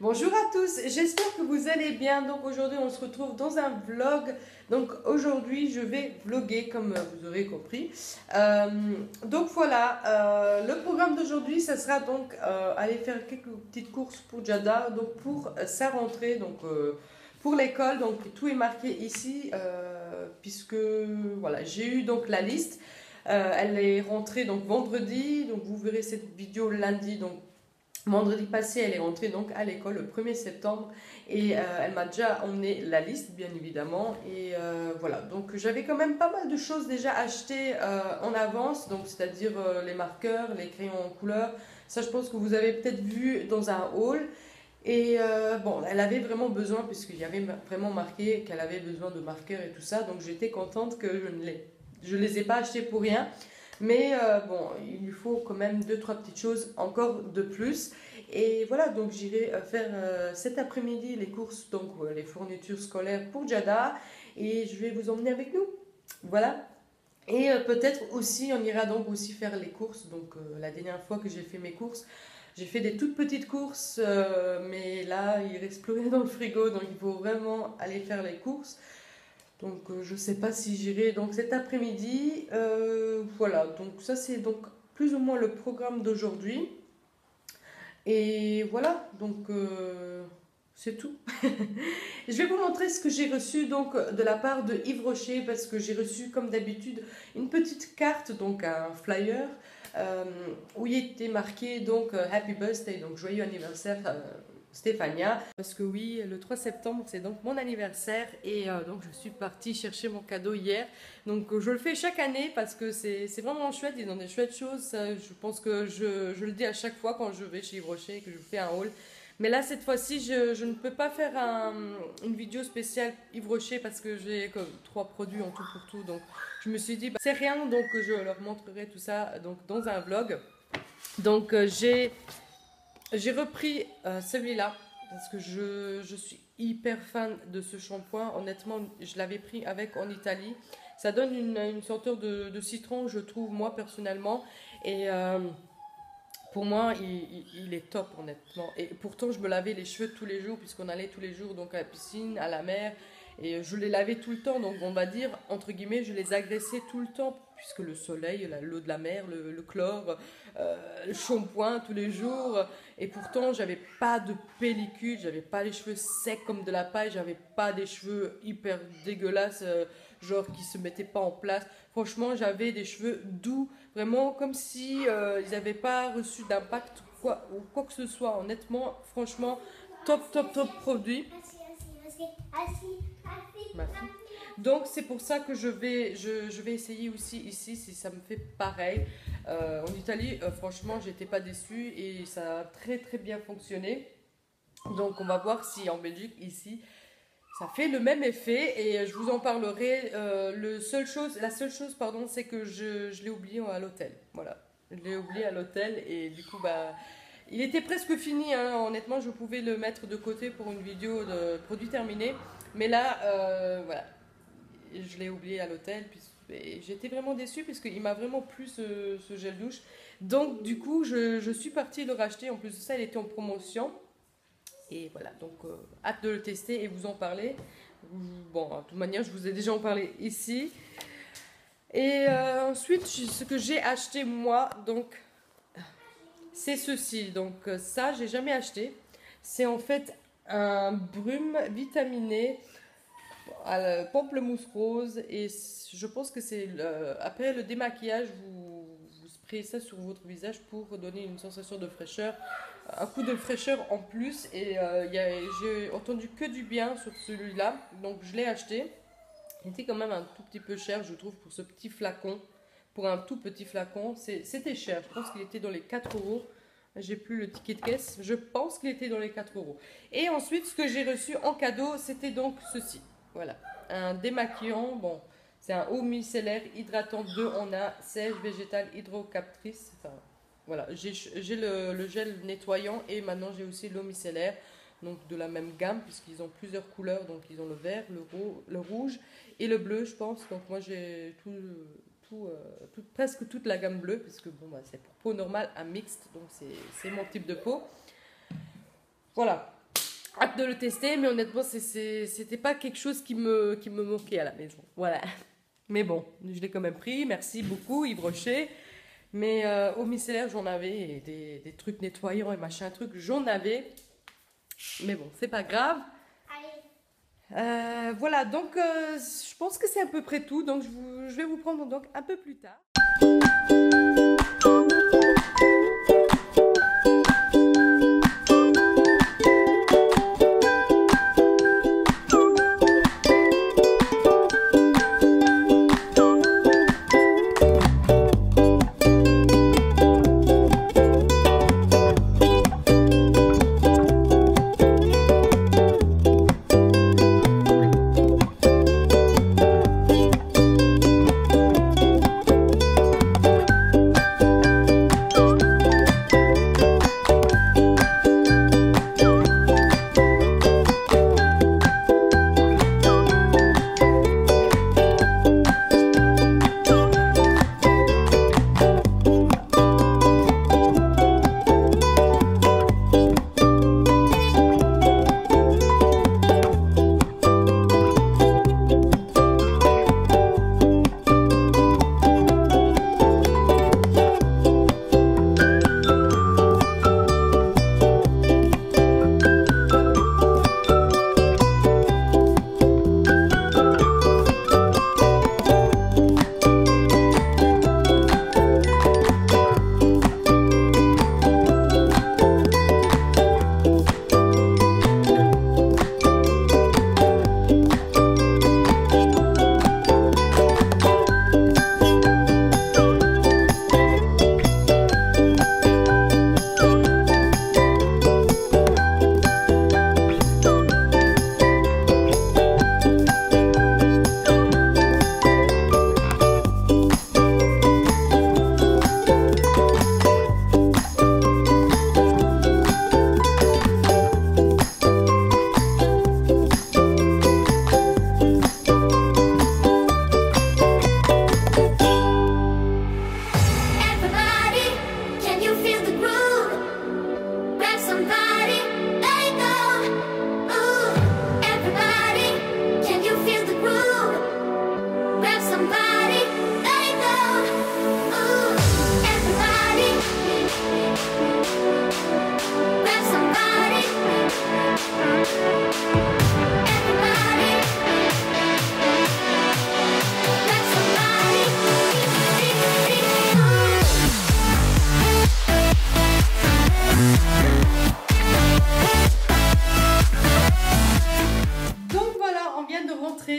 Bonjour à tous, j'espère que vous allez bien. Donc aujourd'hui on se retrouve dans un vlog. Donc aujourd'hui je vais vlogger comme vous aurez compris. Donc voilà, le programme d'aujourd'hui ça sera donc aller faire quelques petites courses pour Jada. Donc pour sa rentrée, donc pour l'école, donc tout est marqué ici puisque voilà j'ai eu donc la liste. Elle est rentrée donc vendredi, donc vous verrez cette vidéo lundi. Donc vendredi passé, elle est rentrée donc à l'école le 1er septembre et elle m'a déjà emmené la liste, bien évidemment. Et voilà, donc j'avais quand même pas mal de choses déjà achetées en avance, donc c'est-à-dire les marqueurs, les crayons en couleur. Ça, je pense que vous avez peut-être vu dans un haul. Et bon, elle avait vraiment besoin, puisqu'il y avait vraiment marqué qu'elle avait besoin de marqueurs et tout ça, donc j'étais contente que je ne les ai pas achetés pour rien. Mais bon, il lui faut quand même deux, trois petites choses encore de plus. Et voilà, donc j'irai faire cet après-midi les courses, donc les fournitures scolaires pour Jada. Et je vais vous emmener avec nous. Voilà. Et peut-être aussi, on ira donc aussi faire les courses. Donc la dernière fois que j'ai fait mes courses, j'ai fait des toutes petites courses, mais là, il reste plus rien dans le frigo, donc il faut vraiment aller faire les courses. Donc je sais pas si j'irai donc cet après-midi. Voilà, donc ça c'est donc plus ou moins le programme d'aujourd'hui. Et voilà, donc c'est tout. Je vais vous montrer ce que j'ai reçu donc de la part de Yves Rocher, parce que j'ai reçu comme d'habitude une petite carte, donc un flyer, où il était marqué donc Happy Birthday, donc joyeux anniversaire Stéphania. Parce que oui, le 3 septembre c'est donc mon anniversaire et donc je suis partie chercher mon cadeau hier. Donc je le fais chaque année parce que c'est vraiment chouette, ils ont des chouettes choses. Ça, je pense que je le dis à chaque fois quand je vais chez Yves Rocher et que je fais un haul. Mais là, cette fois-ci, je ne peux pas faire une vidéo spéciale Yves Rocher parce que j'ai comme 3 produits en tout pour tout. Donc, je me suis dit, bah, c'est rien, donc je leur montrerai tout ça donc, dans un vlog. Donc, j'ai repris celui-là parce que je suis hyper fan de ce shampoing. Honnêtement, je l'avais pris avec en Italie. Ça donne une senteur de citron, je trouve, moi, personnellement. Et pour moi, il est top, honnêtement. Et pourtant, je me lavais les cheveux tous les jours, puisqu'on allait tous les jours donc, à la piscine, à la mer. Et je les lavais tout le temps. Donc, on va dire, entre guillemets, je les agressais tout le temps, puisque le soleil, l'eau de la mer, le chlore, le shampoing tous les jours. Et pourtant, j'avais pas de pellicule, j'avais pas les cheveux secs comme de la paille, j'avais pas des cheveux hyper dégueulasses, genre qui se mettaient pas en place. Franchement, j'avais des cheveux doux, vraiment comme si ils n'avaient pas reçu d'impact ou quoi que ce soit. Honnêtement, franchement, top, top, top produit. Ma fille. Donc c'est pour ça que je vais essayer aussi ici si ça me fait pareil. En Italie, franchement, j'étais pas déçue et ça a très très bien fonctionné. Donc on va voir si en Belgique, ici, ça fait le même effet et je vous en parlerai. La seule chose, pardon, c'est que je l'ai oublié à l'hôtel. Voilà, je l'ai oublié à l'hôtel et du coup, bah, il était presque fini. Hein. Honnêtement, je pouvais le mettre de côté pour une vidéo de produit terminé. Mais là, voilà, je l'ai oublié à l'hôtel. J'étais vraiment déçue puisqu'il m'a vraiment plu ce gel douche. Donc, du coup, je suis partie le racheter. En plus de ça, il était en promotion. Et voilà, donc hâte de le tester et vous en parler. Bon, de toute manière, je vous ai déjà en parlé ici. Et ensuite, ce que j'ai acheté moi, donc, c'est ceci. Donc ça, j'ai jamais acheté. C'est en fait un brume vitaminé à la pamplemousse rose. Et je pense que c'est après le démaquillage, vous sprayez ça sur votre visage pour donner une sensation de fraîcheur, un coup de fraîcheur en plus. Et j'ai entendu que du bien sur celui-là, donc je l'ai acheté. Il était quand même un tout petit peu cher, je trouve, pour ce petit flacon. Pour un tout petit flacon, c'était cher. Je pense qu'il était dans les 4 euros. J'ai plus le ticket de caisse. Je pense qu'il était dans les 4 euros. Et ensuite, ce que j'ai reçu en cadeau, c'était donc ceci. Voilà. Un démaquillant. Bon, c'est un eau micellaire hydratant 2 en 1, sèche, végétale, hydrocaptrice. Enfin, voilà. J'ai le gel nettoyant et maintenant j'ai aussi l'eau micellaire. Donc de la même gamme, puisqu'ils ont plusieurs couleurs. Donc ils ont le vert, le rouge et le bleu, je pense. Donc moi j'ai presque toute la gamme bleue, parce que bon, bah, c'est pour peau normale, un mixte, donc c'est mon type de peau. Voilà. hâte de le tester, mais honnêtement, c'était pas quelque chose qui me manquait à la maison. Voilà. Mais bon, je l'ai quand même pris. Merci beaucoup, Yves Rocher. Mais au micellaire, j'en avais. Et des trucs nettoyants et machin, trucs, j'en avais. Mais bon, c'est pas grave. Voilà, donc je pense que c'est à peu près tout. Donc je vais vous prendre donc un peu plus tard.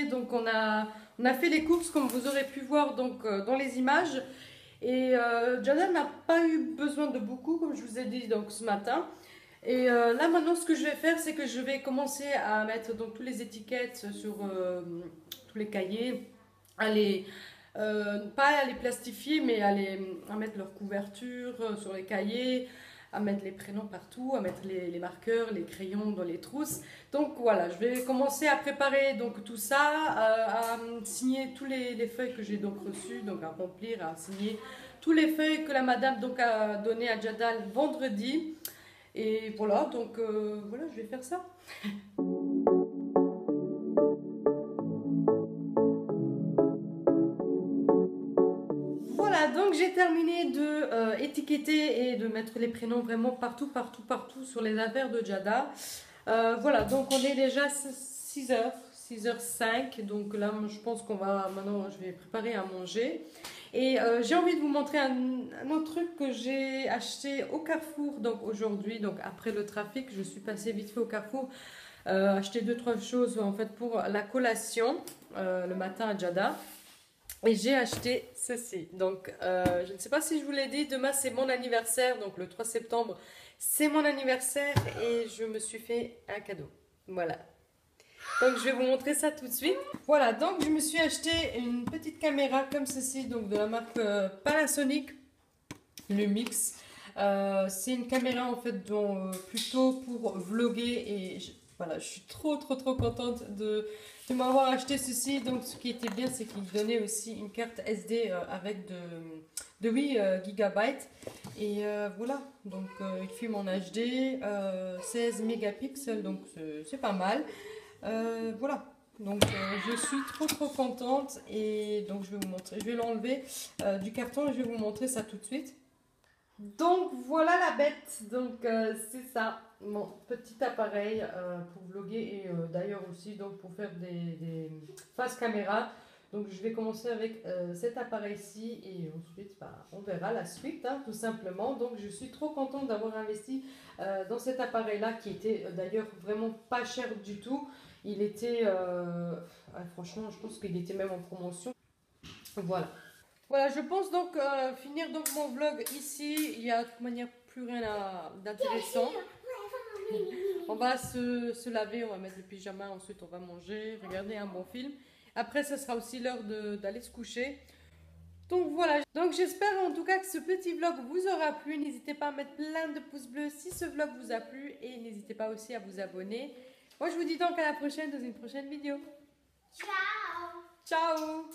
Donc on a fait les courses comme vous aurez pu voir donc, dans les images. Et Jada n'a pas eu besoin de beaucoup comme je vous ai dit donc, ce matin. Et là maintenant ce que je vais faire c'est que je vais commencer à mettre donc, toutes les étiquettes sur tous les cahiers. Pas à les plastifier mais à mettre leur couverture sur les cahiers. À mettre les prénoms partout, à mettre les marqueurs, les crayons dans les trousses. Donc voilà, je vais commencer à préparer donc, tout ça, à signer tous les feuilles que j'ai donc reçues, donc à remplir, à signer tous les feuilles que la madame donc, a donné à Jada vendredi. Et voilà, donc voilà, je vais faire ça. Donc j'ai terminé de étiqueter et de mettre les prénoms vraiment partout sur les affaires de Jada. Voilà, donc on est déjà 6h, 6h05. Donc là, je pense qu'on va maintenant, je vais préparer à manger. Et j'ai envie de vous montrer un autre truc que j'ai acheté au Carrefour. Donc aujourd'hui, donc après le trafic, je suis passée vite fait au Carrefour. Acheter 2-3 choses en fait pour la collation le matin à Jada. Et j'ai acheté ceci. Donc, je ne sais pas si je vous l'ai dit, demain c'est mon anniversaire. Donc, le 3 septembre, c'est mon anniversaire et je me suis fait un cadeau. Voilà. Donc, je vais vous montrer ça tout de suite. Voilà, donc je me suis acheté une petite caméra comme ceci, donc de la marque Panasonic Lumix. C'est une caméra en fait plutôt pour vlogger et Voilà, je suis trop contente de m'avoir acheté ceci. Donc ce qui était bien, c'est qu'il donnait aussi une carte SD avec de 8 gigabytes. Et voilà, donc il filme en HD, 16 mégapixels, donc c'est pas mal. Voilà, donc je suis trop contente et donc je vais vous montrer, je vais l'enlever du carton et je vais vous montrer ça tout de suite. Donc voilà la bête, donc c'est ça, mon petit appareil pour vlogger et d'ailleurs aussi donc pour faire des face caméra. Donc je vais commencer avec cet appareil-ci et ensuite bah, on verra la suite hein, tout simplement. Donc je suis trop contente d'avoir investi dans cet appareil-là qui était d'ailleurs vraiment pas cher du tout. Il était, franchement je pense qu'il était même en promotion. Voilà. Voilà, je pense donc finir donc mon vlog ici. Il y a de toute manière plus rien d'intéressant. On va se laver, on va mettre le pyjama, ensuite on va manger, regarder un bon film. Après, ce sera aussi l'heure d'aller se coucher. Donc voilà, donc j'espère en tout cas que ce petit vlog vous aura plu. N'hésitez pas à mettre plein de pouces bleus si ce vlog vous a plu. Et n'hésitez pas aussi à vous abonner. Moi, je vous dis donc à la prochaine dans une prochaine vidéo. Ciao! Ciao!